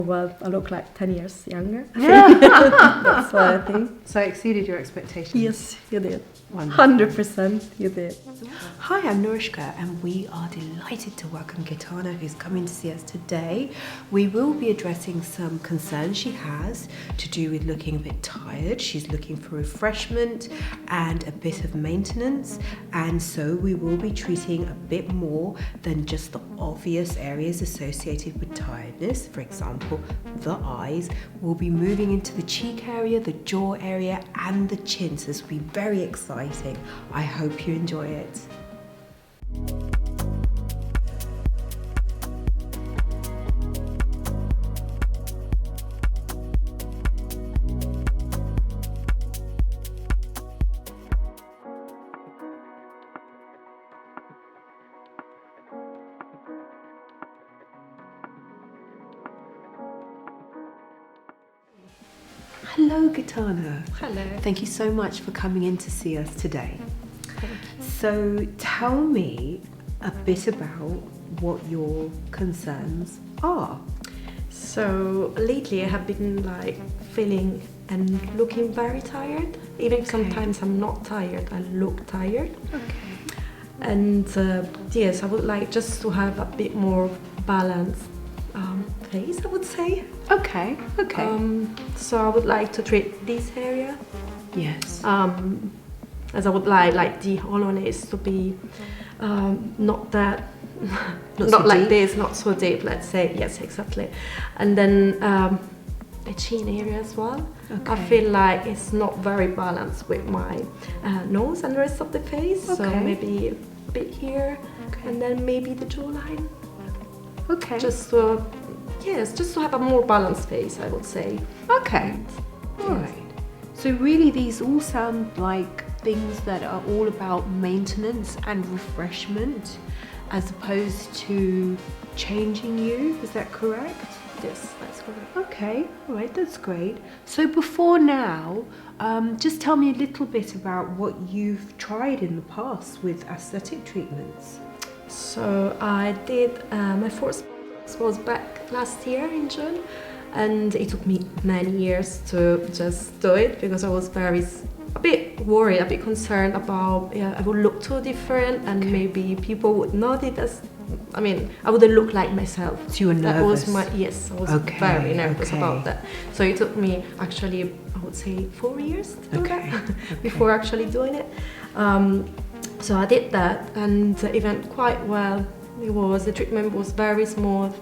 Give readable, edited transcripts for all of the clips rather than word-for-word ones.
Well, I look like 10 years younger. Yeah. That's what I think. So it exceeded your expectations? Yes, you did. Wonderful. 100% you did. Hi, I'm Naruschka and we are delighted to welcome Gaetana, who's coming to see us today. We will be addressing some concerns she has to do with looking a bit tired. She's looking for refreshment and a bit of maintenance, and so we will be treating a bit more than just the obvious areas associated with tiredness. For example, the eyes. We'll be moving into the cheek area, the jaw area and the chin, so this will be very exciting. I hope you enjoy it. Hello, Gaetana. Hello. Thank you so much for coming in to see us today. Thank you. So tell me a bit about what your concerns are. So lately I have been like feeling and looking very tired. Even if sometimes I'm not tired, I look tired. Okay. And yes, I would like just to have a bit more balanced face, I would say. Okay. So I would like to treat this area. Yes. As I would like the hollowness to be not that, Not not so like deep? this, not so deep, let's say. Yes, exactly. And then the chin area as well. I Okay. feel like it's not very balanced with my nose and the rest of the face. So Okay. maybe a bit here, Okay. and then maybe the jawline. Okay. Just to, yes, just to have a more balanced face, I would say. Okay. All right. So really these all sound like things that are all about maintenance and refreshment as opposed to changing you. Is that correct? Yes, that's correct. Okay. All right. That's great. So before now, just tell me a little bit about what you've tried in the past with aesthetic treatments. So I did my first was back last year in June, and it took me many years to just do it because I was a bit worried, a bit concerned about I would look too different and maybe people would not it as. I mean, I wouldn't look like myself. So you were nervous? Yes, I was Okay, very nervous okay. about that. So it took me actually, I would say, 4 years to do Okay, that okay. before actually doing it. So I did that, and it went quite well. The treatment was very smooth.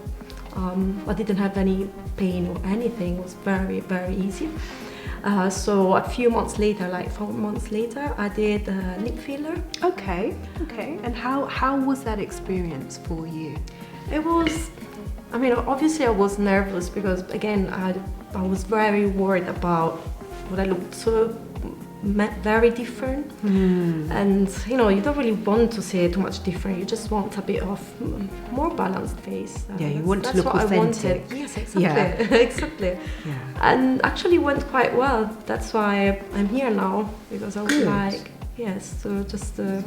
I didn't have any pain or anything. It was very, very easy. So a few months later, like 4 months later, I did a lip filler. Okay. And how was that experience for you? It was, I mean, obviously I was nervous because again, I was very worried about what I looked so very different. And you don't really want to see too much different. You just want a bit of more balanced face. Yeah, you want to look what I authentic. wanted. Yes, exactly. Yeah. Exactly. Yeah. And actually went quite well. That's why I'm here now, because I would Good. like, yes, to just To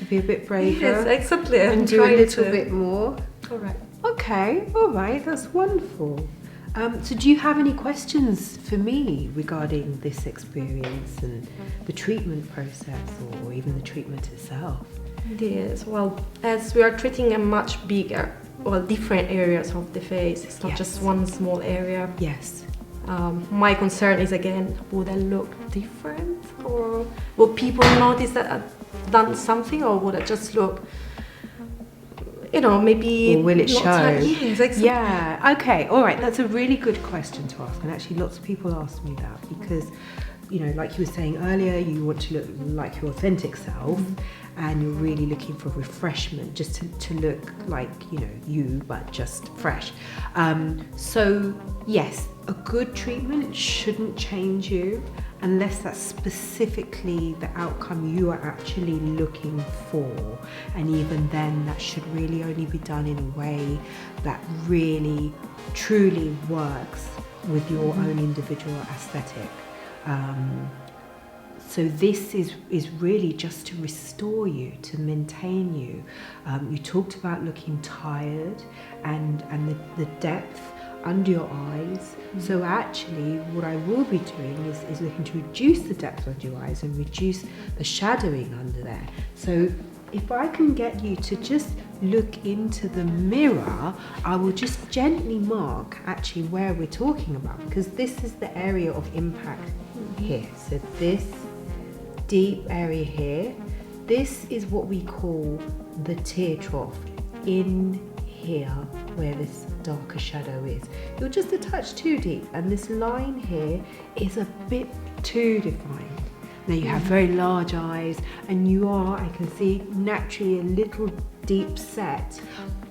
be a bit braver. yes, exactly. And I'm do a trying little to- bit more. All right. Okay, all right, that's wonderful. So do you have any questions for me regarding this experience and the treatment process or even the treatment itself? Yes, well, as we are treating a much bigger, different areas of the face, it's not Yes. just one small area. Yes. My concern is again, would I look different, or will people notice that I've done something, or would I just look, maybe Or will it not show? Yes, exactly. Yeah, okay, all right, that's a really good question to ask, and actually lots of people ask me that because, like you were saying earlier, you want to look like your authentic self, and you're really looking for refreshment, just to look like, you, but just fresh. So yes, a good treatment shouldn't change you unless that's specifically the outcome you are actually looking for. And even then, that should really only be done in a way that really, truly works with your own individual aesthetic. So this is really just to restore you, to maintain you. You talked about looking tired and the depth. under your eyes. So actually what I will be doing is looking to reduce the depth of your eyes and reduce the shadowing under there. So if I can get you to just look into the mirror, I will just gently mark actually where we're talking about, because this is the area of impact here. So this deep area here, this is what we call the tear trough in here where this darker shadow is. You're just a touch too deep, and this line here is a bit too defined. Now you have very large eyes, and you are, I can see, naturally a little deep set,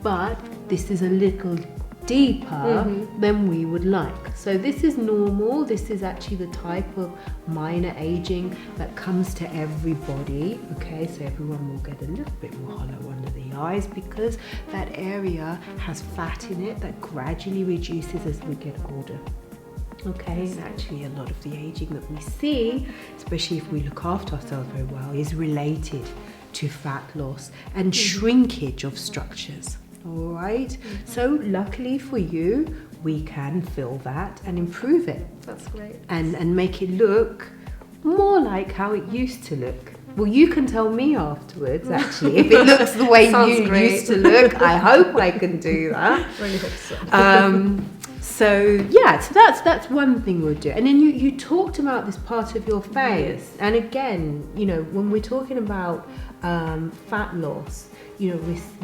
but this is a little deeper than we would like. So this is normal. This is actually the type of minor aging that comes to everybody. Okay, so everyone will get a little bit more hollow under the eyes because that area has fat in it that gradually reduces as we get older. Okay, and actually a lot of the aging that we see, especially if we look after ourselves very well, is related to fat loss and shrinkage of structures. All right, so luckily for you, we can fill that and improve it. That's great. And make it look more like how it used to look. Well, you can tell me afterwards, actually, if it looks the way you used to look. I hope I can do that. Really hope so. So yeah, so that's one thing we'll do. And then you talked about this part of your face. Yes. And again, you know, when we're talking about fat loss, you know,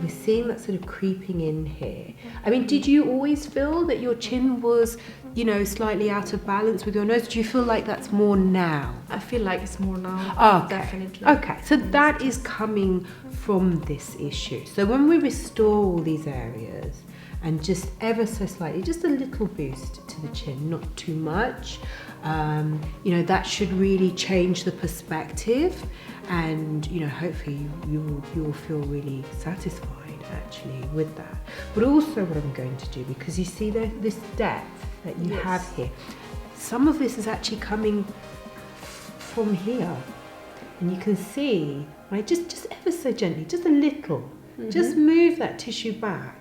we're seeing that sort of creeping in here. I mean, did you always feel that your chin was, you know, slightly out of balance with your nose? Do you feel like that's more now? I feel like it's more now. Oh, okay. Definitely. Okay, so that is coming from this issue. So when we restore all these areas and just ever so slightly, just a little boost to the chin, not too much, you know, that should really change the perspective, and you know, hopefully you will feel really satisfied actually with that. But also what I'm going to do, because you see this depth that you have here, some of this is actually coming from here, and you can see, right, just ever so gently, just a little, just move that tissue back.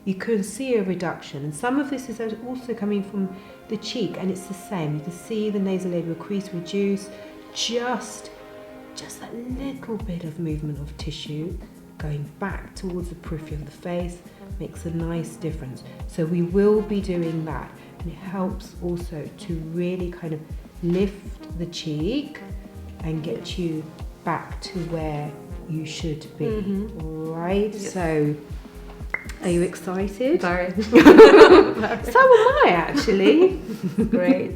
You can see a reduction, and some of this is also coming from the cheek, and it's the same. You can see the nasolabial crease reduce, just that little bit of movement of tissue going back towards the periphery of the face makes a nice difference. So we will be doing that, and it helps also to really kind of lift the cheek and get you back to where you should be. All right, so are you excited? Very. So am I, actually. Great.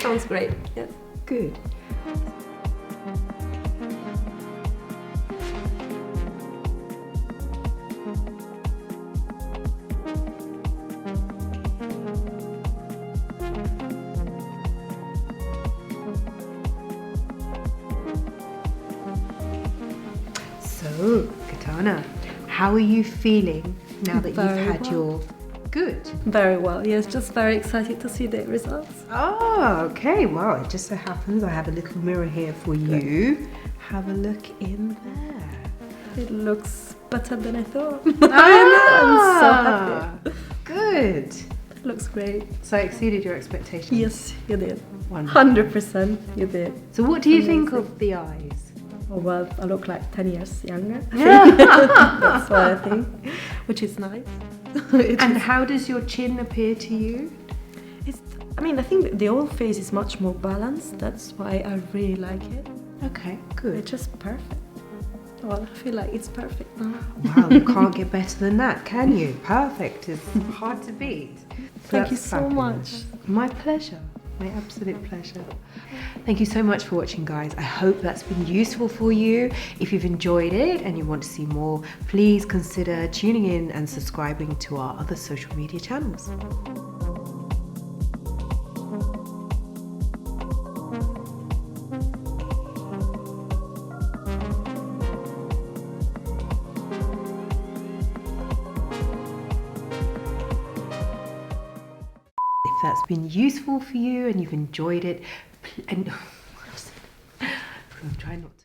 Sounds great. Yes. Good. So, Gaetana, how are you feeling now that Very you've had well. your... Good. Very well. Yes, just very excited to see the results. Oh, okay. Well, it just so happens I have a little mirror here for you. Have a look in there. It looks better than I thought. I'm so happy. Good. It looks great. So it exceeded your expectations. Yes, you did. Wonderful. 100% you did. So what do you think of the eyes? Oh, well, I look like 10 years younger. That's what I think, which is nice. And how does your chin appear to you? I mean, I think the old face is much more balanced. That's why I really like it. Okay, good. It's just perfect. Well, I feel like it's perfect now. Wow, you can't get better than that, can you? Perfect is hard to beat. Thank you so much. My pleasure. My absolute pleasure. Thank you so much for watching, guys. I hope that's been useful for you. If you've enjoyed it and you want to see more, please consider tuning in and subscribing to our other social media channels. If that's been useful for you and you've enjoyed it, and I'm trying not to